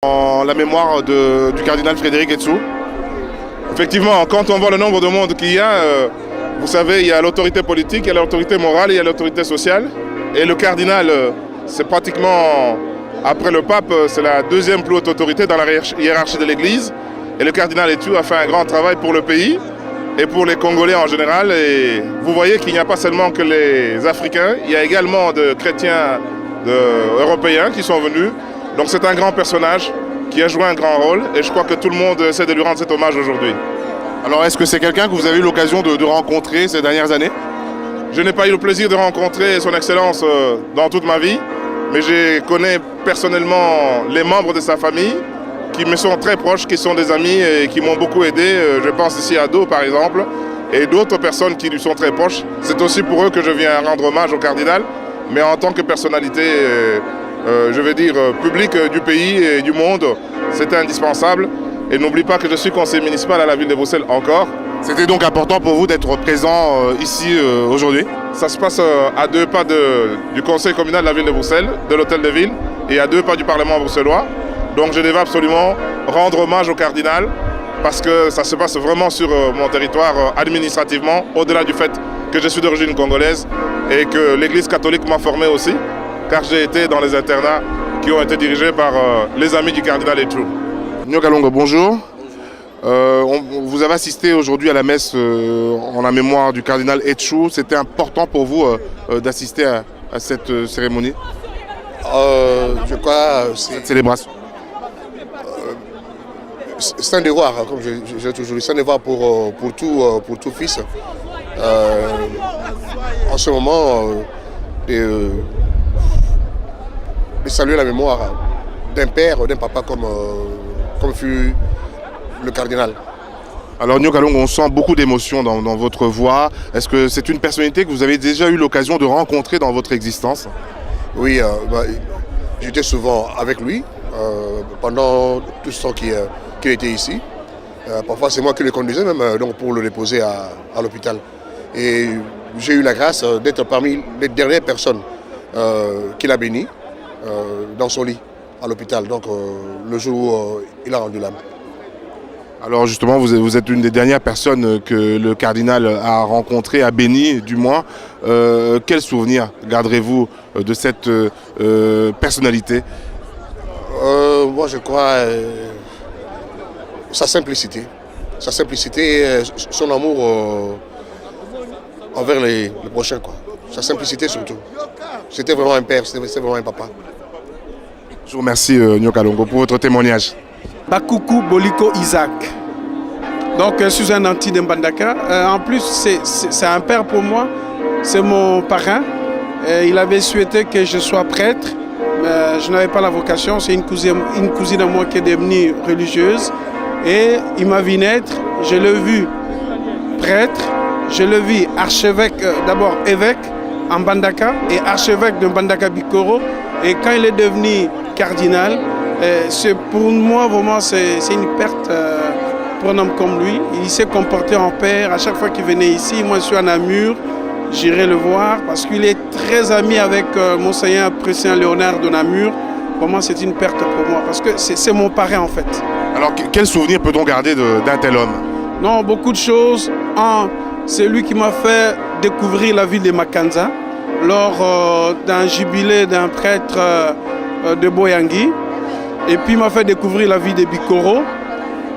En la mémoire du cardinal Frédéric Etchou. Effectivement, quand on voit le nombre de monde qu'il y a, vous savez, il y a l'autorité politique, il y a l'autorité morale, il y a l'autorité sociale. Et le cardinal, c'est pratiquement, après le pape, c'est la deuxième plus haute autorité dans la hiérarchie de l'Église. Et le cardinal Etchou a fait un grand travail pour le pays et pour les Congolais en général. Et vous voyez qu'il n'y a pas seulement que les Africains, il y a également des chrétiens européens qui sont venus. Donc c'est un grand personnage qui a joué un grand rôle et je crois que tout le monde essaie de lui rendre cet hommage aujourd'hui. Alors est-ce que c'est quelqu'un que vous avez eu l'occasion de rencontrer ces dernières années? Je n'ai pas eu le plaisir de rencontrer son excellence dans toute ma vie, mais je connais personnellement les membres de sa famille qui me sont très proches, qui sont des amis et qui m'ont beaucoup aidé. Je pense ici à Do par exemple et d'autres personnes qui lui sont très proches. C'est aussi pour eux que je viens rendre hommage au cardinal, mais en tant que personnalité je vais dire, public du pays et du monde, c'était indispensable. Et n'oublie pas que je suis conseiller municipal à la ville de Bruxelles encore. C'était donc important pour vous d'être présent ici aujourd'hui? Ça se passe à 2 pas du conseil communal de la ville de Bruxelles, de l'hôtel de ville, et à 2 pas du Parlement bruxellois. Donc je devais absolument rendre hommage au cardinal, parce que ça se passe vraiment sur mon territoire administrativement, au-delà du fait que je suis d'origine congolaise et que l'Église catholique m'a formé aussi, car j'ai été dans les internats qui ont été dirigés par les amis du cardinal Etchou. Nyo Kalongo, bonjour. Vous avez assisté aujourd'hui à la messe en la mémoire du cardinal Etchou. C'était important pour vous d'assister à cette cérémonie? Je crois cette célébration. C'est un devoir, comme j'ai toujours dit, c'est un devoir pour tout fils. En ce moment, de saluer la mémoire d'un père, d'un papa comme fut le cardinal. Alors Nyo Kalongo, on sent beaucoup d'émotion dans votre voix. Est-ce que c'est une personnalité que vous avez déjà eu l'occasion de rencontrer dans votre existence? Oui, j'étais souvent avec lui pendant tout ce temps qu'il était ici. Parfois c'est moi qui le conduisais même donc pour le déposer à l'hôpital. Et j'ai eu la grâce d'être parmi les dernières personnes qu'il a bénies dans son lit à l'hôpital, donc le jour où il a rendu l'âme. Alors justement, vous êtes une des dernières personnes que le cardinal a rencontrées, a béni du moins. Quel souvenir garderez-vous de cette personnalité? Moi je crois sa simplicité, et son amour envers les prochains, quoi. Sa simplicité surtout. C'était vraiment un père, c'était vraiment un papa. Je vous remercie Nyo Kalongo pour votre témoignage. Bakoukou Boliko Isaac. Donc je suis un anti de Mbandaka. En plus c'est un père pour moi, c'est mon parrain. Il avait souhaité que je sois prêtre, mais je n'avais pas la vocation. C'est une cousine à moi qui est devenue religieuse. Et il m'a vu naître, je l'ai vu prêtre, je l'ai vu archevêque, d'abord évêque en Mbandaka et archevêque de Mbandaka Bikoro. Et quand il est devenu cardinal, pour moi vraiment c'est une perte pour un homme comme lui. Il s'est comporté en père. À chaque fois qu'il venait ici, moi je suis à Namur, j'irai le voir parce qu'il est très ami avec Monseigneur Président Léonard de Namur. Vraiment c'est une perte pour moi parce que c'est mon parrain en fait. Alors quel souvenir peut-on garder d'un tel homme? Non, beaucoup de choses. C'est lui qui m'a fait découvrir la ville de Makanza lors d'un jubilé d'un prêtre de Boyangui. Et puis il m'a fait découvrir la ville de Bikoro.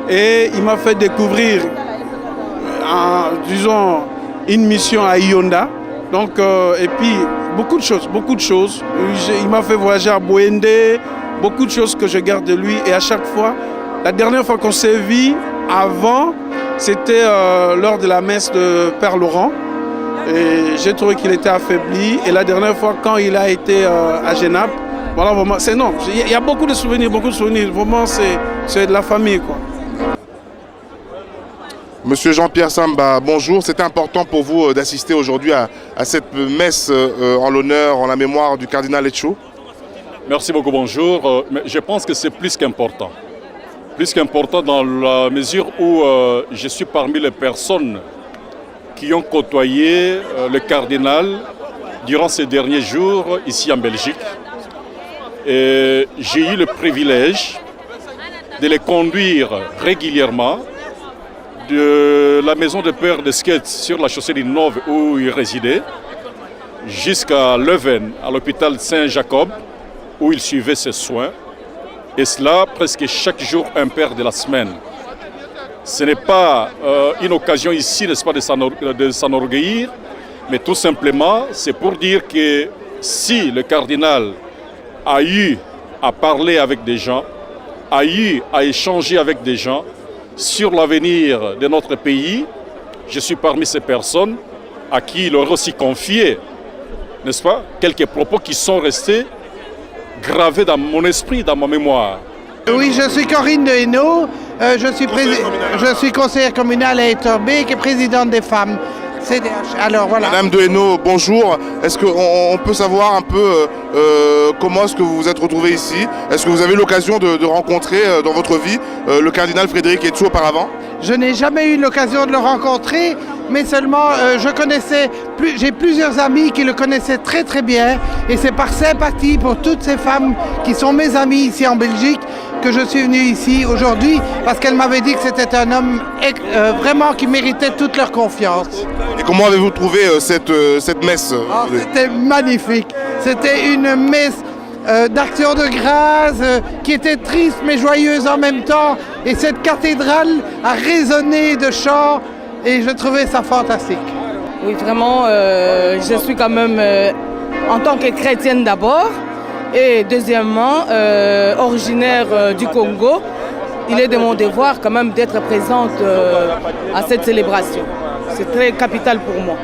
Et il m'a fait découvrir, disons, une mission à Ionda. Donc, et puis beaucoup de choses. Il m'a fait voyager à Boende, beaucoup de choses que je garde de lui. Et à chaque fois, la dernière fois qu'on s'est vu, avant, c'était lors de la messe de Père Laurent. Et j'ai trouvé qu'il était affaibli. Et la dernière fois, quand il a été à Genappe, voilà, vraiment, il y a beaucoup de souvenirs. Vraiment, c'est de la famille, quoi. Monsieur Jean-Pierre Samba, bonjour. C'était important pour vous d'assister aujourd'hui à cette messe en l'honneur, en la mémoire du cardinal Etchou? Merci beaucoup, bonjour. Mais je pense que c'est plus qu'important. Plus qu'important dans la mesure où je suis parmi les personnes qui ont côtoyé le cardinal durant ces derniers jours ici en Belgique. Et j'ai eu le privilège de les conduire régulièrement de la maison de père de Skate sur la chaussée d'Innove où il résidait jusqu'à Leuven, à l'hôpital Saint-Jacob, où il suivait ses soins. Et cela presque chaque jour impair de la semaine. Ce n'est pas une occasion ici, n'est-ce pas, de s'enorgueillir, mais tout simplement, c'est pour dire que si le cardinal a eu à parler avec des gens, a eu à échanger avec des gens sur l'avenir de notre pays, je suis parmi ces personnes à qui il aurait aussi confié, n'est-ce pas, quelques propos qui sont restés gravés dans mon esprit, dans ma mémoire. Oui, je suis Corinne de Hainaut, je suis conseillère communale à Etterbeek et présidente des femmes CDH. Alors voilà. Madame de Hainaut, bonjour. Est-ce qu'on peut savoir un peu comment est-ce que vous vous êtes retrouvée ici? Est-ce que vous avez eu l'occasion de rencontrer dans votre vie le cardinal Frédéric Etchou auparavant? Je n'ai jamais eu l'occasion de le rencontrer, mais seulement j'ai plusieurs amis qui le connaissaient très très bien, et c'est par sympathie pour toutes ces femmes qui sont mes amies ici en Belgique que je suis venu ici aujourd'hui, parce qu'elle m'avait dit que c'était un homme vraiment qui méritait toute leur confiance. Et comment avez-vous trouvé cette messe? C'était magnifique, c'était une messe d'action de grâce qui était triste mais joyeuse en même temps, et cette cathédrale a résonné de chants et je trouvais ça fantastique. Oui, vraiment, je suis quand même en tant que chrétienne d'abord et deuxièmement originaire du Congo. Il est de mon devoir quand même d'être présente à cette célébration. C'est très capital pour moi.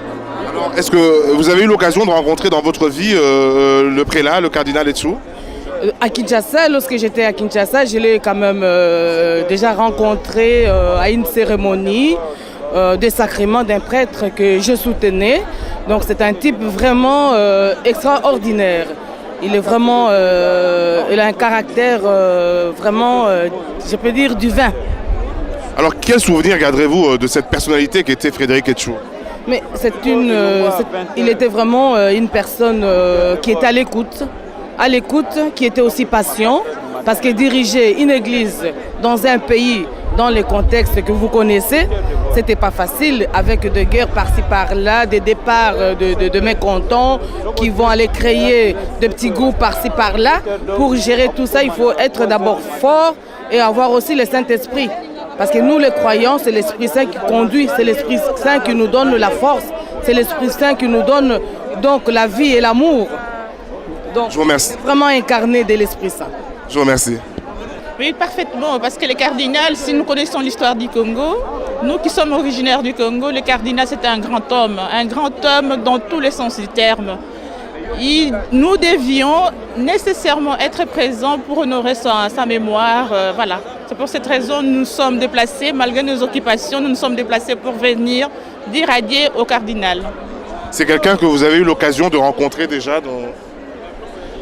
Alors, est-ce que vous avez eu l'occasion de rencontrer dans votre vie le prélat, le cardinal Etchou? À Kinshasa, lorsque j'étais à Kinshasa, je l'ai quand même déjà rencontré à une cérémonie des sacrements d'un prêtre que je soutenais. Donc c'est un type vraiment extraordinaire. Il est vraiment, il a un caractère vraiment, je peux dire, du vin. Alors quel souvenir garderez-vous de cette personnalité qui était Frédéric Etchou? Mais il était vraiment une personne qui était à l'écoute, qui était aussi patient, parce que diriger une église dans un pays, dans les contextes que vous connaissez, c'était pas facile, avec des guerres par-ci par-là, des départs de mécontents qui vont aller créer des petits groupes par-ci par-là. Pour gérer tout ça, il faut être d'abord fort et avoir aussi le Saint-Esprit. Parce que nous, les croyants, c'est l'Esprit Saint qui conduit, c'est l'Esprit Saint qui nous donne la force, c'est l'Esprit Saint qui nous donne donc la vie et l'amour. Donc, je vous remercie. C'est vraiment incarné de l'Esprit Saint. Je vous remercie. Oui, parfaitement, parce que le cardinal, si nous connaissons l'histoire du Congo, nous qui sommes originaires du Congo, le cardinal c'était un grand homme dans tous les sens du terme. Nous devions nécessairement être présents pour honorer sa mémoire. Voilà. C'est pour cette raison que nous sommes déplacés, malgré nos occupations, nous nous sommes déplacés pour venir dire adieu au cardinal. C'est quelqu'un que vous avez eu l'occasion de rencontrer déjà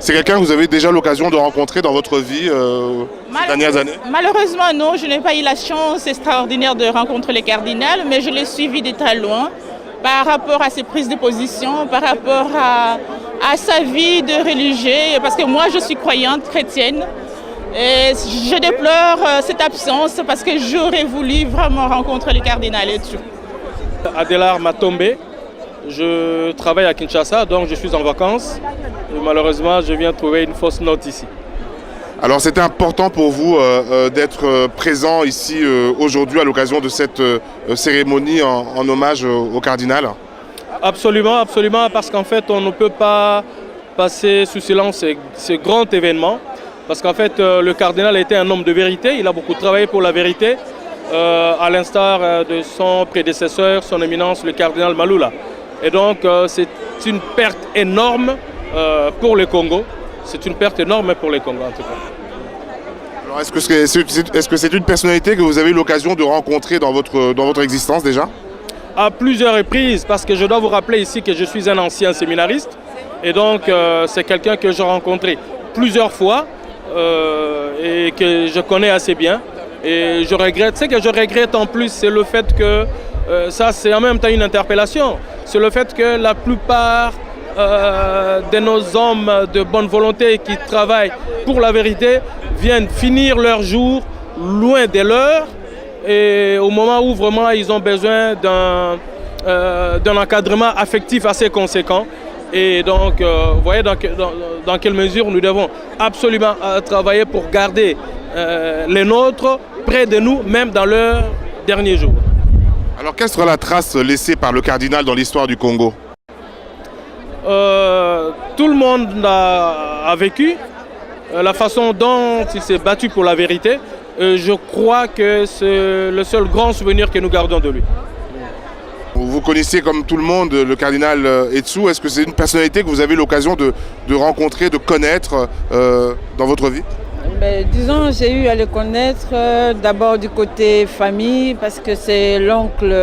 C'est quelqu'un que vous avez déjà l'occasion de rencontrer dans votre vie ces dernières années? Malheureusement, non. Je n'ai pas eu la chance extraordinaire de rencontrer le cardinal, mais je l'ai suivi de très loin par rapport à ses prises de position, par rapport à sa vie de religieux, parce que moi, je suis croyante chrétienne. Et je déplore cette absence parce que j'aurais voulu vraiment rencontrer le cardinal Etchou. Adélard Matombe, je travaille à Kinshasa, donc je suis en vacances. Et malheureusement, je viens trouver une fausse note ici. Alors c'était important pour vous d'être présent ici aujourd'hui à l'occasion de cette cérémonie en hommage au cardinal? Absolument, absolument, parce qu'en fait, on ne peut pas passer sous silence ce grand événement. Parce qu'en fait, le cardinal était un homme de vérité, il a beaucoup travaillé pour la vérité, à l'instar de son prédécesseur, son éminence, le cardinal Malula. Et donc, c'est une perte énorme pour le Congo. C'est une perte énorme pour le Congo, en tout cas. Alors, est-ce que c'est une personnalité que vous avez eu l'occasion de rencontrer dans votre existence déjà? À plusieurs reprises, parce que je dois vous rappeler ici que je suis un ancien séminariste. Et donc, c'est quelqu'un que j'ai rencontré plusieurs fois. Et que je connais assez bien. Et je regrette, ce que je regrette en plus, c'est le fait que, ça c'est en même temps une interpellation, c'est le fait que la plupart de nos hommes de bonne volonté qui travaillent pour la vérité viennent finir leur jour loin des leurs et au moment où vraiment ils ont besoin d'un encadrement affectif assez conséquent. Et donc, vous voyez dans quelle mesure nous devons absolument travailler pour garder les nôtres près de nous, même dans leurs derniers jours. Alors, quelle sera la trace laissée par le cardinal dans l'histoire du Congo? Tout le monde a vécu la façon dont il s'est battu pour la vérité. Je crois que c'est le seul grand souvenir que nous gardons de lui. Vous connaissez comme tout le monde le cardinal Etsu. Est-ce que c'est une personnalité que vous avez l'occasion de rencontrer, de connaître dans votre vie? Disons, j'ai eu à le connaître d'abord du côté famille parce que c'est l'oncle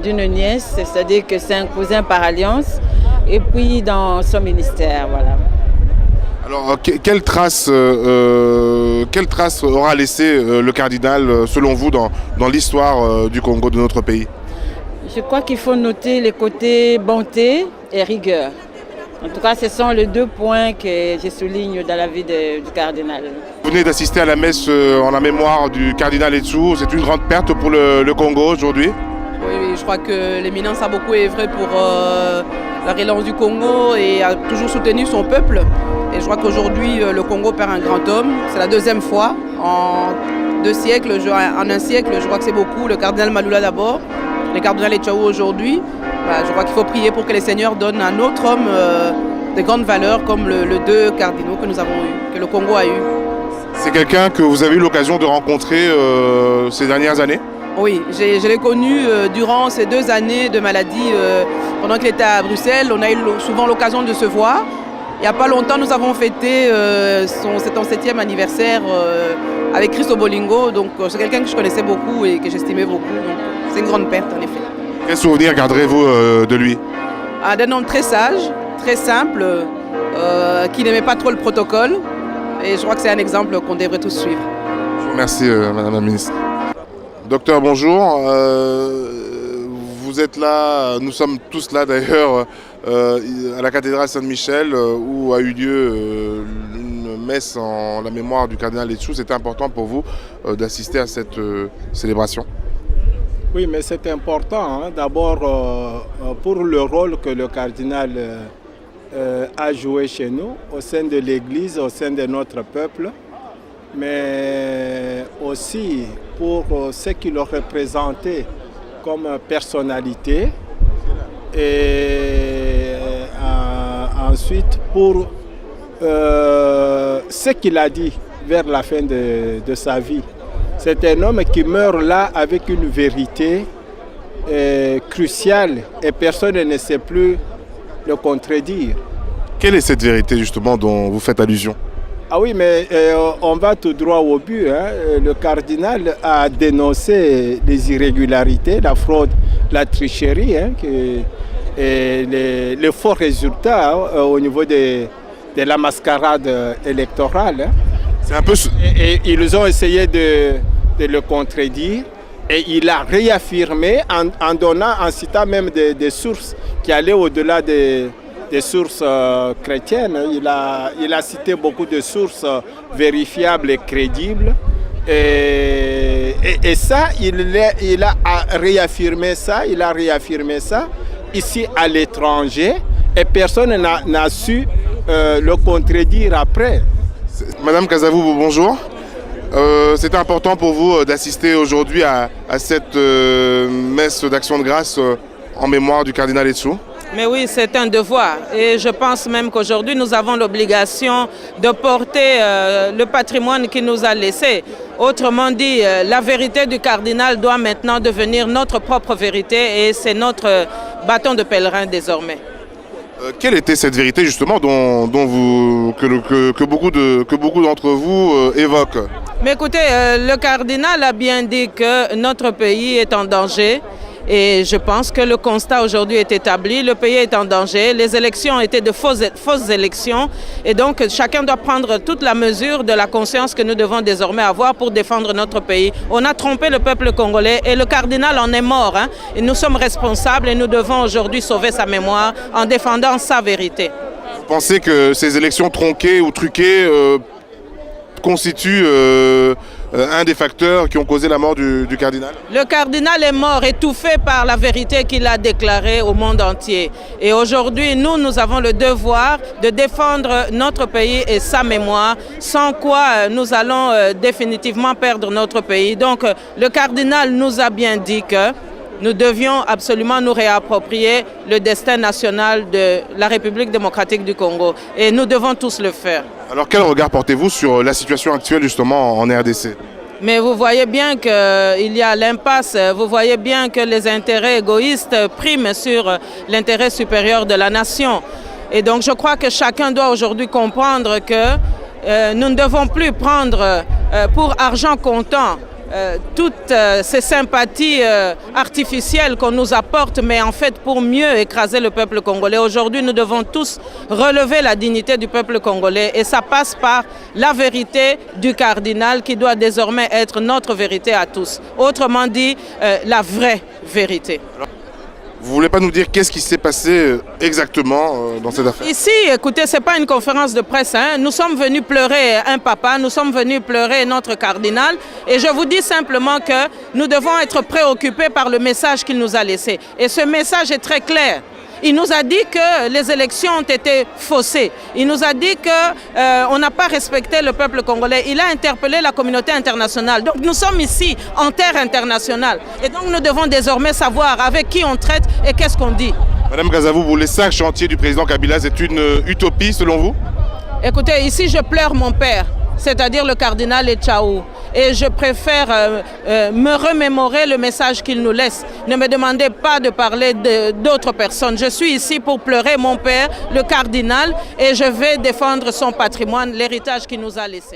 d'une nièce, c'est-à-dire que c'est un cousin par alliance, et puis dans son ministère, voilà. Alors, quelle trace aura laissé le cardinal, selon vous, dans l'histoire du Congo, de notre pays? Je crois qu'il faut noter les côtés bonté et rigueur. En tout cas, ce sont les 2 points que je souligne dans la vie du cardinal. Vous venez d'assister à la messe en la mémoire du cardinal Etsu. C'est une grande perte pour le Congo aujourd'hui? Oui, je crois que l'éminence a beaucoup œuvré pour la relance du Congo et a toujours soutenu son peuple. Et je crois qu'aujourd'hui, le Congo perd un grand homme. C'est la 2e fois en 2 siècles, en un siècle. Je crois que c'est beaucoup. Le cardinal Malula d'abord, le cardinal Etchao aujourd'hui. Je crois qu'il faut prier pour que les seigneurs donnent à un autre homme de grandes valeurs comme les 2 cardinaux que nous avons eus, que le Congo a eu. C'est quelqu'un que vous avez eu l'occasion de rencontrer ces dernières années? Oui, je l'ai connu durant ces 2 années de maladie. Pendant qu'il était à Bruxelles, on a eu souvent l'occasion de se voir. Il n'y a pas longtemps, nous avons fêté son 7e anniversaire avec Christo Bolingo. Donc c'est quelqu'un que je connaissais beaucoup et que j'estimais beaucoup. C'est une grande perte en effet. Quel souvenir garderez-vous de lui? D'un homme très sage, très simple, qui n'aimait pas trop le protocole. Et je crois que c'est un exemple qu'on devrait tous suivre. Je vous remercie, Madame la Ministre. Docteur, bonjour. Vous êtes là, nous sommes tous là d'ailleurs, à la cathédrale Saint-Michel, où a eu lieu une messe en la mémoire du cardinal Etsu. C'était important pour vous d'assister à cette célébration? Oui, mais c'est important, hein. D'abord pour le rôle que le cardinal a joué chez nous, au sein de l'Église, au sein de notre peuple, mais aussi pour ce qu'il représentait comme personnalité et ensuite pour ce qu'il a dit vers la fin de sa vie. C'est un homme qui meurt là avec une vérité cruciale et personne ne sait plus le contredire. Quelle est cette vérité justement dont vous faites allusion? Ah oui, mais on va tout droit au but, hein. Le cardinal a dénoncé les irrégularités, la fraude, la tricherie, hein, et les faux résultats au niveau de la mascarade électorale. Hein. C'est un peu... Et ils ont essayé de le contredire et il a réaffirmé en citant même des sources qui allaient au-delà des sources chrétiennes. Il a cité beaucoup de sources vérifiables et crédibles. Et ça, il a réaffirmé ça, ici à l'étranger et personne n'a su le contredire après. Madame Kazavou, bonjour. C'était important pour vous d'assister aujourd'hui à cette messe d'action de grâce en mémoire du cardinal Etsu? Mais oui, c'est un devoir et je pense même qu'aujourd'hui nous avons l'obligation de porter le patrimoine qu'il nous a laissé. Autrement dit, la vérité du cardinal doit maintenant devenir notre propre vérité et c'est notre bâton de pèlerin désormais. Quelle était cette vérité justement que beaucoup d'entre vous évoquent? Mais écoutez, le cardinal a bien dit que notre pays est en danger. Et je pense que le constat aujourd'hui est établi, le pays est en danger, les élections étaient de fausses élections et donc chacun doit prendre toute la mesure de la conscience que nous devons désormais avoir pour défendre notre pays. On a trompé le peuple congolais et le cardinal en est mort. Hein. Et nous sommes responsables et nous devons aujourd'hui sauver sa mémoire en défendant sa vérité. Vous pensez que ces élections tronquées ou truquées constituent un des facteurs qui ont causé la mort du cardinal? Le cardinal est mort étouffé par la vérité qu'il a déclarée au monde entier. Et aujourd'hui, nous avons le devoir de défendre notre pays et sa mémoire, sans quoi nous allons définitivement perdre notre pays. Donc le cardinal nous a bien dit que nous devions absolument nous réapproprier le destin national de la République démocratique du Congo. Et nous devons tous le faire. Alors quel regard portez-vous sur la situation actuelle justement en RDC? Mais vous voyez bien qu'il y a l'impasse, vous voyez bien que les intérêts égoïstes priment sur l'intérêt supérieur de la nation. Et donc je crois que chacun doit aujourd'hui comprendre que nous ne devons plus prendre pour argent comptant toutes ces sympathies artificielles qu'on nous apporte, mais en fait pour mieux écraser le peuple congolais. Aujourd'hui, nous devons tous relever la dignité du peuple congolais et ça passe par la vérité du cardinal qui doit désormais être notre vérité à tous. Autrement dit, la vraie vérité. Vous ne voulez pas nous dire qu'est-ce qui s'est passé exactement dans cette affaire? Ici, écoutez, ce n'est pas une conférence de presse. Nous sommes venus pleurer un papa, nous sommes venus pleurer notre cardinal. Et je vous dis simplement que nous devons être préoccupés par le message qu'il nous a laissé. Et ce message est très clair. Il nous a dit que les élections ont été faussées. Il nous a dit qu'on n'a pas respecté le peuple congolais. Il a interpellé la communauté internationale. Donc nous sommes ici en terre internationale. Et donc nous devons désormais savoir avec qui on traite et qu'est-ce qu'on dit. Madame Gazavou, les 5 chantiers du président Kabila, c'est une utopie selon vous? Écoutez, ici je pleure mon père, c'est-à-dire le cardinal Etchaou. Et je préfère me remémorer le message qu'il nous laisse. Ne me demandez pas de parler d'autres personnes. Je suis ici pour pleurer mon père, le cardinal, et je vais défendre son patrimoine, l'héritage qu'il nous a laissé.